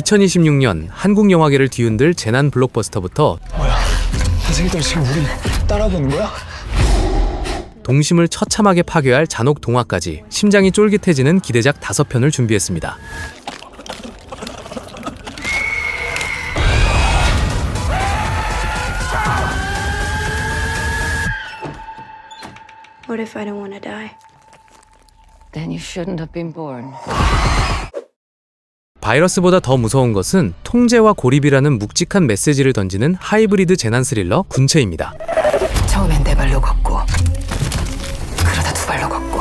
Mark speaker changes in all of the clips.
Speaker 1: 2026년 한국 영화계를 뒤흔들 재난 블록버스터부터
Speaker 2: 뭐야? 선생님들 지금 우리 따라보는 거야?
Speaker 1: 동심을 처참하게 파괴할 잔혹 동화까지 심장이 쫄깃해지는 기대작 5편을 준비했습니다.
Speaker 3: What if I don't want to die?
Speaker 4: Then you shouldn't have been born.
Speaker 1: 바이러스보다 더 무서운 것은 통제와 고립이라는 묵직한 메시지를 던지는 하이브리드 재난 스릴러 군체입니다.
Speaker 4: 처음엔 4발로 걷고 그러다 2발로 걷고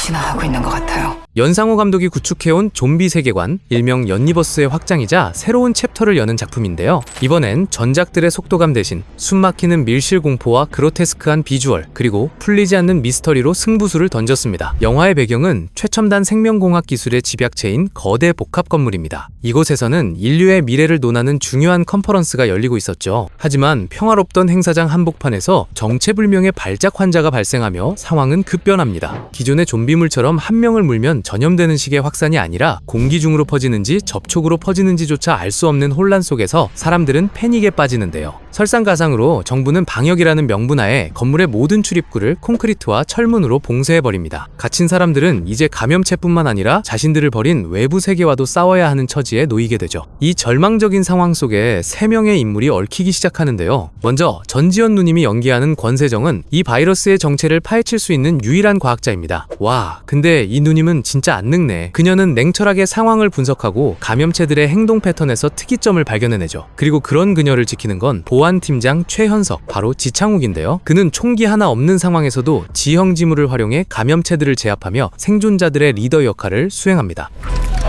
Speaker 4: 진화하고 있는 것 같아요.
Speaker 1: 연상호 감독이 구축해온 좀비 세계관, 일명 연니버스의 확장이자 새로운 챕터를 여는 작품인데요. 이번엔 전작들의 속도감 대신 숨막히는 밀실 공포와 그로테스크한 비주얼, 그리고 풀리지 않는 미스터리로 승부수를 던졌습니다. 영화의 배경은 최첨단 생명공학 기술의 집약체인 거대 복합 건물입니다. 이곳에서는 인류의 미래를 논하는 중요한 컨퍼런스가 열리고 있었죠. 하지만 평화롭던 행사장 한복판에서 정체불명의 발작 환자가 발생하며 상황은 급변합니다. 기존의 좀비물처럼 한 명을 물면 전염되는 식의 확산이 아니라 공기 중으로 퍼지는지 접촉으로 퍼지는지조차 알 수 없는 혼란 속에서 사람들은 패닉에 빠지는데요. 설상가상으로 정부는 방역이라는 명분하에 건물의 모든 출입구를 콘크리트와 철문으로 봉쇄해버립니다. 갇힌 사람들은 이제 감염체뿐만 아니라 자신들을 버린 외부 세계와도 싸워야 하는 처지에 놓이게 되죠. 이 절망적인 상황 속에 3명의 인물이 얽히기 시작하는데요. 먼저 전지현 누님이 연기하는 권세정은 이 바이러스의 정체를 파헤칠 수 있는 유일한 과학자입니다. 와, 근데 이 누님은 진짜 안 늙네. 그녀는 냉철하게 상황을 분석하고 감염체들의 행동 패턴에서 특이점을 발견해내죠. 그리고 그런 그녀를 지키는 건 보안팀장 최현석, 바로 지창욱인데요. 그는 총기 하나 없는 상황에서도 지형지물을 활용해 감염체들을 제압하며 생존자들의 리더 역할을 수행합니다.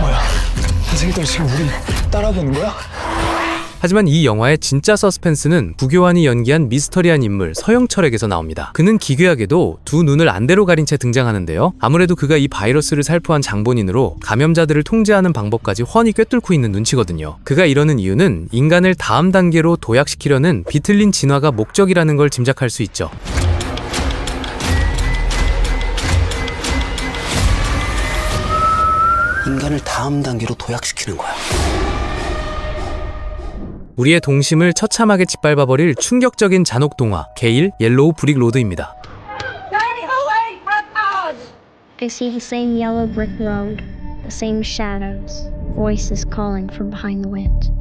Speaker 2: 뭐야? 선생님들 지금 우리 따라보는 거야?
Speaker 1: 하지만 이 영화의 진짜 서스펜스는 부교환이 연기한 미스터리한 인물 서영철에게서 나옵니다. 그는 기괴하게도 두 눈을 안대로 가린 채 등장하는데요. 아무래도 그가 이 바이러스를 살포한 장본인으로 감염자들을 통제하는 방법까지 훤히 꿰뚫고 있는 눈치거든요. 그가 이러는 이유는 인간을 다음 단계로 도약시키려는 비틀린 진화가 목적이라는 걸 짐작할 수 있죠.
Speaker 5: 인간을 다음 단계로 도약시키는 거야.
Speaker 1: 우리의 동심을 처참하게 짓밟아버릴 충격적인 잔혹 동화, 게일 옐로우 브릭 로드입니다.
Speaker 6: I see the same yellow brick road, the same shadows, voices calling from behind the wind.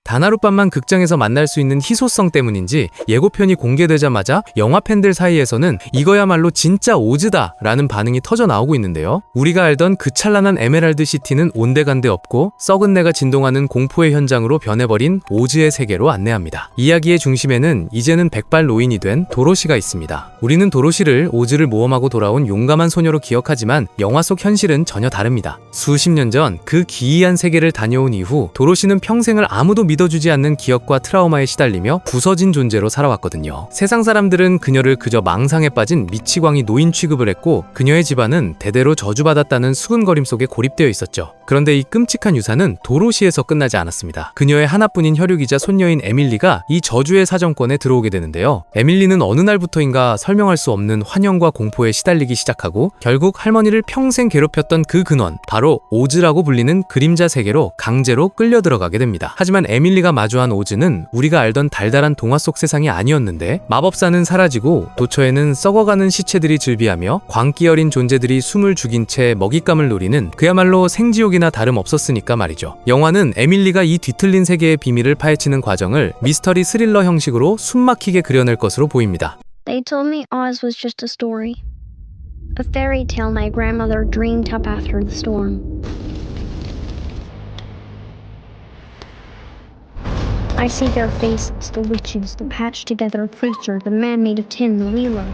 Speaker 1: 단 하룻밤만 극장에서 만날 수 있는 희소성 때문인지 예고편이 공개되자마자 영화 팬들 사이에서는 이거야말로 진짜 오즈다 라는 반응이 터져 나오고 있는데요. 우리가 알던 그 찬란한 에메랄드 시티는 온데간데 없고 썩은 내가 진동하는 공포의 현장으로 변해버린 오즈의 세계로 안내합니다. 이야기의 중심에는 이제는 백발 노인이 된 도로시가 있습니다. 우리는 도로시를 오즈를 모험하고 돌아온 용감한 소녀로 기억하지만 영화 속 현실은 전혀 다릅니다. 수십 년 전 그 기이한 세계를 다녀온 이후 도로시는 평생을 아무도 믿어주지 않는 기억과 트라우마에 시달리며 부서진 존재로 살아왔거든요. 세상 사람들은 그녀를 그저 망상에 빠진 미치광이 노인 취급을 했고 그녀의 집안은 대대로 저주받았다는 수근거림 속에 고립되어 있었죠. 그런데 이 끔찍한 유산은 도로시에서 끝나지 않았습니다. 그녀의 하나뿐인 혈육이자 손녀인 에밀리가 이 저주의 사정권에 들어오게 되는데요. 에밀리는 어느 날부터인가 설명할 수 없는 환영과 공포에 시달리기 시작하고 결국 할머니를 평생 괴롭혔던 그 근원, 바로 오즈라고 불리는 그림자 세계로 강제로 끌려 들어가게 됩니다. 하지만 에밀리가 마주한 오즈는 우리가 알던 달달한 동화 속 세상이 아니었는데 마법사는 사라지고 도처에는 썩어가는 시체들이 즐비하며 광기 어린 존재들이 숨을 죽인 채 먹잇감을 노리는 그야말로 생지옥이나 다름없었으니까 말이죠. 영화는 에밀리가 이 뒤틀린 세계의 비밀을 파헤치는 과정을 미스터리 스릴러 형식으로 숨막히게 그려낼 것으로 보입니다.
Speaker 6: They told me Oz was just a story. A fairy tale my grandmother dreamed up after the storm. I see their faces, the witches, the patched together creature, the man made of tin, the Leela.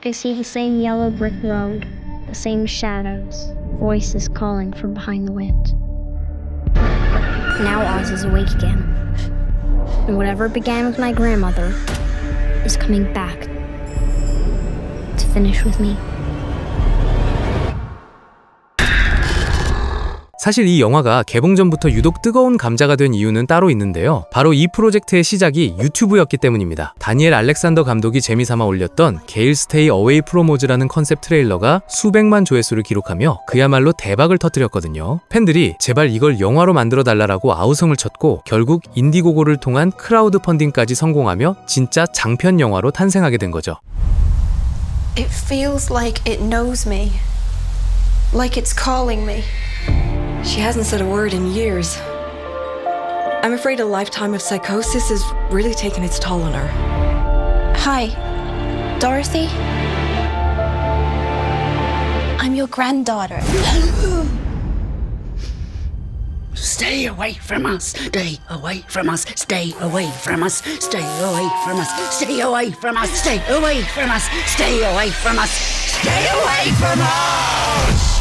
Speaker 6: I see the same yellow brick road, the same shadows, voices calling from behind the wind. Now Oz is awake again. And whatever began with my grandmother is coming back to finish with me.
Speaker 1: 사실 이 영화가 개봉 전부터 유독 뜨거운 감자가 된 이유는 따로 있는데요. 바로 이 프로젝트의 시작이 유튜브였기 때문입니다. 다니엘 알렉산더 감독이 재미삼아 올렸던 게일 스테이 어웨이 프로모즈라는 컨셉 트레일러가 수백만 조회수를 기록하며 그야말로 대박을 터뜨렸거든요. 팬들이 제발 이걸 영화로 만들어달라고 아우성을 쳤고 결국 인디고고를 통한 크라우드 펀딩까지 성공하며 진짜 장편 영화로 탄생하게 된 거죠.
Speaker 3: It feels like it knows me. Like it's calling me.
Speaker 7: She hasn't said a word in years. I'm afraid a lifetime of psychosis is really taking its toll on her.
Speaker 3: Hi, Dorothy? I'm your granddaughter.
Speaker 8: Stay away from us. Stay away from us. Stay away from us. Stay away from us. Stay away from us. Stay away from us. Stay away from us. Stay away from us.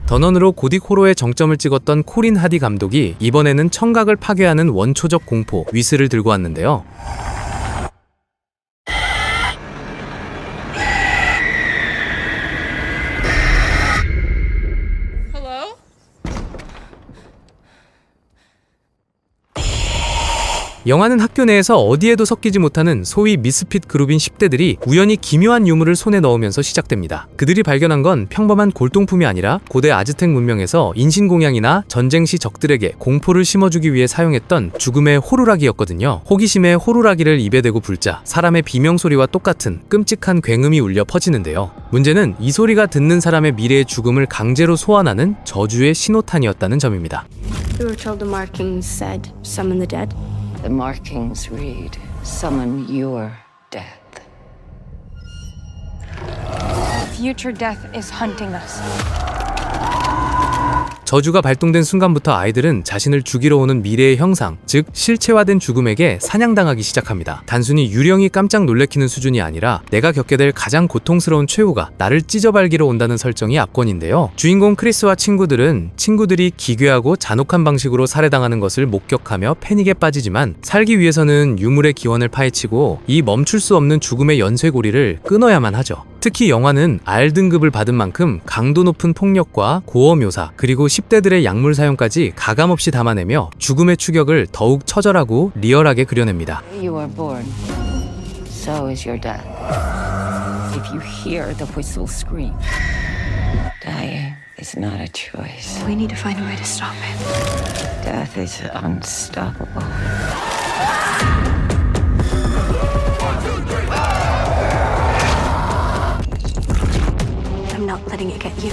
Speaker 1: 더넌으로 고딕 호러의 정점을 찍었던 코린 하디 감독이 이번에는 청각을 파괴하는 원초적 공포 위스를 들고 왔는데요. 영화는 학교 내에서 어디에도 섞이지 못하는 소위 미스핏 그룹인 10대들이 우연히 기묘한 유물을 손에 넣으면서 시작됩니다. 그들이 발견한 건 평범한 골동품이 아니라 고대 아즈텍 문명에서 인신공양이나 전쟁 시 적들에게 공포를 심어주기 위해 사용했던 죽음의 호루라기였거든요. 호기심에 호루라기를 입에 대고 불자 사람의 비명소리와 똑같은 끔찍한 굉음이 울려 퍼지는데요. 문제는 이 소리가 듣는 사람의 미래의 죽음을 강제로 소환하는 저주의 신호탄이었다는 점입니다.
Speaker 6: We were told the markings said, summon the dead.
Speaker 4: The markings read, summon your death.
Speaker 3: Future death is hunting us.
Speaker 1: 저주가 발동된 순간부터 아이들은 자신을 죽이러 오는 미래의 형상, 즉 실체화된 죽음에게 사냥당하기 시작합니다. 단순히 유령이 깜짝 놀래키는 수준이 아니라 내가 겪게 될 가장 고통스러운 최후가 나를 찢어발기러 온다는 설정이 압권인데요. 주인공 크리스와 친구들은 친구들이 기괴하고 잔혹한 방식으로 살해당하는 것을 목격하며 패닉에 빠지지만 살기 위해서는 유물의 기원을 파헤치고 이 멈출 수 없는 죽음의 연쇄고리를 끊어야만 하죠. 특히 영화는 R등급을 받은 만큼 강도 높은 폭력과 고어 묘사 그리고 10대들의 약물 사용까지 가감없이 담아내며 죽음의 추격을 더욱 처절하고 리얼하게 그려냅니다.
Speaker 4: You are born, so is your death. If you hear the whistle scream, dying is not a choice.
Speaker 3: We need to find a way to stop it.
Speaker 4: Death is unstoppable.
Speaker 3: I'm not letting it get you.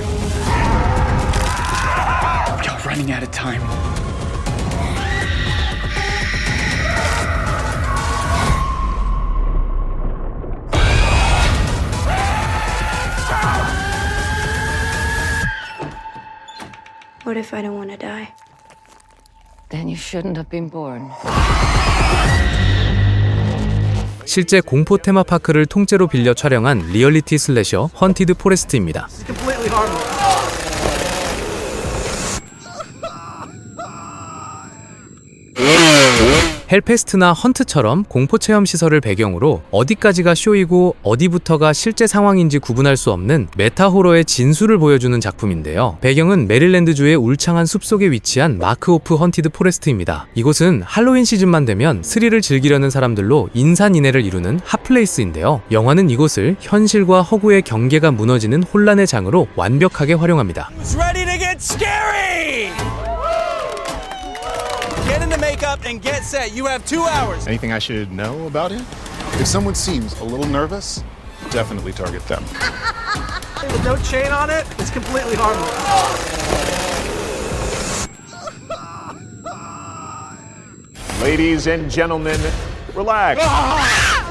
Speaker 2: We're running out of time.
Speaker 3: What if I don't want to die?
Speaker 4: Then you shouldn't have been born.
Speaker 1: 실제 공포 테마파크를 통째로 빌려 촬영한 리얼리티 슬래셔 헌티드 포레스트입니다. 헬페스트나 헌트처럼 공포체험 시설을 배경으로 어디까지가 쇼이고 어디부터가 실제 상황인지 구분할 수 없는 메타호러의 진수를 보여주는 작품인데요. 배경은 메릴랜드주의 울창한 숲속에 위치한 마크 오프 헌티드 포레스트입니다. 이곳은 할로윈 시즌만 되면 스릴을 즐기려는 사람들로 인산인해를 이루는 핫플레이스인데요. 영화는 이곳을 현실과 허구의 경계가 무너지는 혼란의 장으로 완벽하게 활용합니다.
Speaker 9: Get into makeup and get set. You have 2 hours.
Speaker 10: Anything I should know about it? If someone seems a little nervous, definitely target them.
Speaker 9: With no chain on it, it's completely harmless.
Speaker 11: Ladies and gentlemen, relax.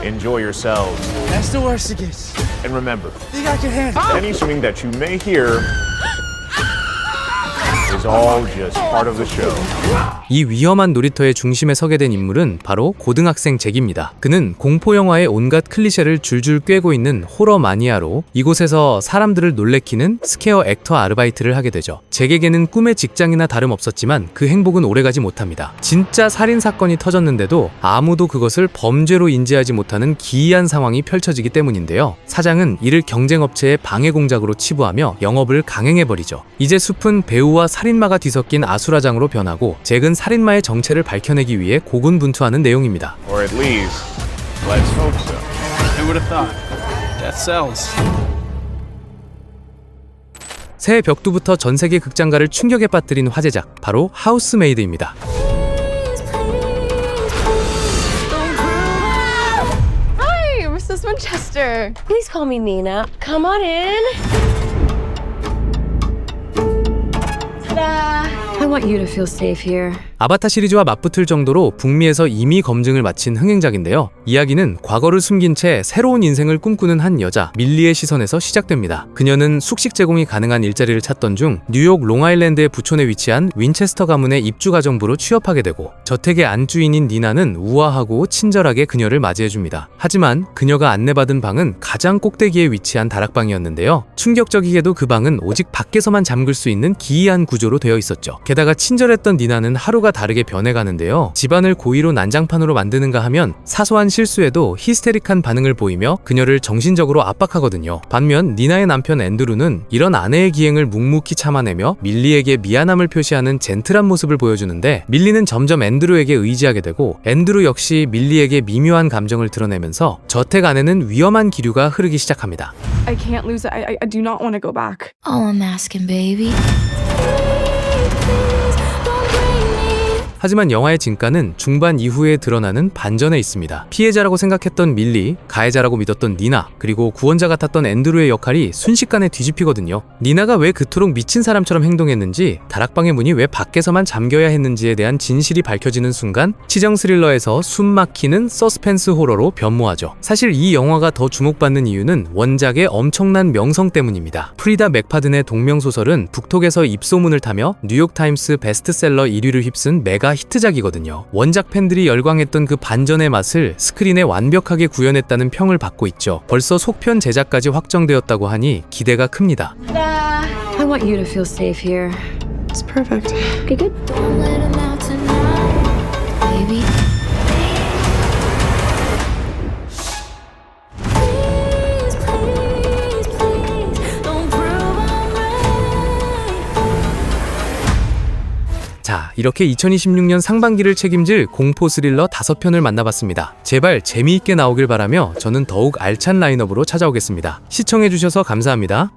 Speaker 11: Enjoy yourselves.
Speaker 9: That's the worst it gets.
Speaker 11: And remember,
Speaker 9: You got your hands.
Speaker 11: any swing that you may hear is all just part of the show.
Speaker 1: 이 위험한 놀이터의 중심에 서게 된 인물은 바로 고등학생 잭입니다. 그는 공포영화의 온갖 클리셰를 줄줄 꿰고 있는 호러 마니아로 이곳에서 사람들을 놀래키는 스케어 액터 아르바이트를 하게 되죠. 잭에게는 꿈의 직장이나 다름없었지만 그 행복은 오래가지 못합니다. 진짜 살인사건이 터졌는데도 아무도 그것을 범죄로 인지하지 못하는 기이한 상황이 펼쳐지기 때문인데요. 사장은 이를 경쟁업체의 방해 공작으로 치부하며 영업을 강행해버리죠. 이제 숲은 배우와 살인마가 뒤섞인 아수라장으로 변하고 잭은 살인마의 정체를 밝혀내기 위해 고군분투하는 내용입니다.
Speaker 11: Or at least, let's hope so.
Speaker 2: Who would have thought? Death sells.
Speaker 1: 새해 벽두부터 전 세계 극장가를 충격에 빠뜨린 화제작, 바로 하우스메이드입니다.
Speaker 3: Hi, Mrs. Winchester.
Speaker 4: Please call me Nina. Come on in. Ta-da! I want you to feel safe here.
Speaker 1: 아바타 시리즈와 맞붙을 정도로 북미에서 이미 검증을 마친 흥행작인데요. 이야기는 과거를 숨긴 채 새로운 인생을 꿈꾸는 한 여자 밀리의 시선에서 시작됩니다. 그녀는 숙식 제공이 가능한 일자리를 찾던 중 뉴욕 롱아일랜드의 부촌에 위치한 윈체스터 가문의 입주가정부로 취업하게 되고 저택의 안주인인 니나는 우아하고 친절하게 그녀를 맞이해줍니다. 하지만 그녀가 안내받은 방은 가장 꼭대기에 위치한 다락방이었는데요. 충격적이게도 그 방은 오직 밖에서만 잠글 수 있는 기이한 구조로 되어 있었죠. 게다가 친절했던 니나는 하루가 다르게 변해가는데요. 집안을 고의로 난장판으로 만드는가 하면 사소한 실수에도 히스테릭한 반응을 보이며 그녀를 정신적으로 압박하거든요. 반면 니나의 남편 앤드루는 이런 아내의 기행을 묵묵히 참아내며 밀리에게 미안함을 표시하는 젠틀한 모습을 보여주는데 밀리는 점점 앤드루에게 의지하게 되고 앤드루 역시 밀리에게 미묘한 감정을 드러내면서 저택 안에는 위험한 기류가 흐르기 시작합니다.
Speaker 3: I can't lose it. I do not want to go back.
Speaker 6: All I'm asking, baby.
Speaker 1: 하지만 영화의 진가는 중반 이후에 드러나는 반전에 있습니다. 피해자라고 생각했던 밀리, 가해자라고 믿었던 니나, 그리고 구원자 같았던 앤드루의 역할이 순식간에 뒤집히거든요. 니나가 왜 그토록 미친 사람처럼 행동했는지, 다락방의 문이 왜 밖에서만 잠겨야 했는지에 대한 진실이 밝혀지는 순간 치정 스릴러에서 숨 막히는 서스펜스 호러로 변모하죠. 사실 이 영화가 더 주목받는 이유는 원작의 엄청난 명성 때문입니다. 프리다 맥파든의 동명소설은 북톡에서 입소문을 타며 뉴욕타임스 베스트셀러 1위를 휩쓴 메가 히트작이거든요. 원작 팬들이 열광했던 그 반전의 맛을 스크린에 완벽하게 구현했다는 평을 받고 있죠. 벌써 속편 제작까지 확정되었다고 하니 기대가 큽니다.
Speaker 4: I want you to feel safe here.
Speaker 3: It's perfect.
Speaker 4: Okay, good.
Speaker 6: Don't let 'em out tonight, baby. Please, please, please, don't prove I'm right.
Speaker 1: 자, 이렇게 2026년 상반기를 책임질 공포 스릴러 5편을 만나봤습니다. 제발 재미있게 나오길 바라며 저는 더욱 알찬 라인업으로 찾아오겠습니다. 시청해주셔서 감사합니다.